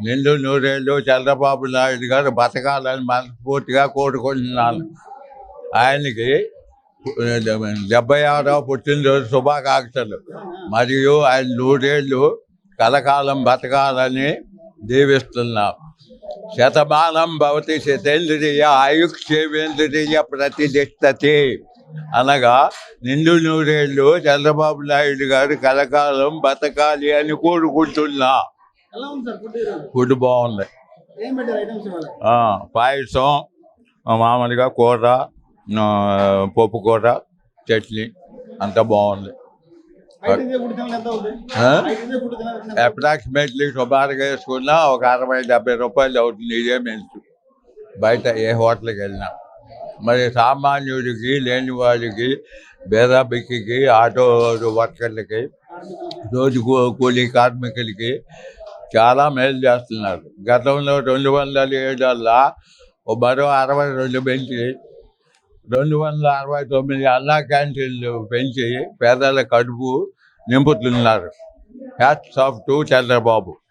నిండు నూరేళ్ళు చంద్రబాబు నాయుడు గారు బతకాలని మనస్ఫూర్తిగా కోరుకుంటున్నాను. ఆయనకి 76వ పుట్టినరోజు శుభాకాంక్షలు. మరియు ఆయన నూరేళ్ళు కలకాలం బతకాలని దీవిస్తున్నాం. శతమానం భవతి శతేంద్రియ ఆయుక్షేవేంద్రియ ప్రతిష్టతి అనగా నిండు నూరేళ్ళు చంద్రబాబు నాయుడు గారు కలకాలం బతకాలి అని కోరుకుంటున్నా. ఫుడ్ బాగుంది. పాయసం, మామూలుగా కూర, పప్పు కూర, చట్నీ అంతా బాగుంది. అప్రాక్సిమేట్లీ సుమారుగా వేసుకున్నా ఒక 60-70 రూపాయలు అవుతుంది. ఇదే మెంచు బయట ఏ హోటల్కి వెళ్ళినా. మరి సామాన్యుడికి, లేని వాడికి, బేదాబిక్కి, ఆటో వర్కర్లకి, రోజు కూలీ కార్మికులకి చాలా మేలు చేస్తున్నారు. గతంలో 207 మరో 62 పెంచి 269 అన్నా క్యాంటీన్లు పెంచి పేదల కడుపు నింపుతున్నారు. Hats off to Chandrababu.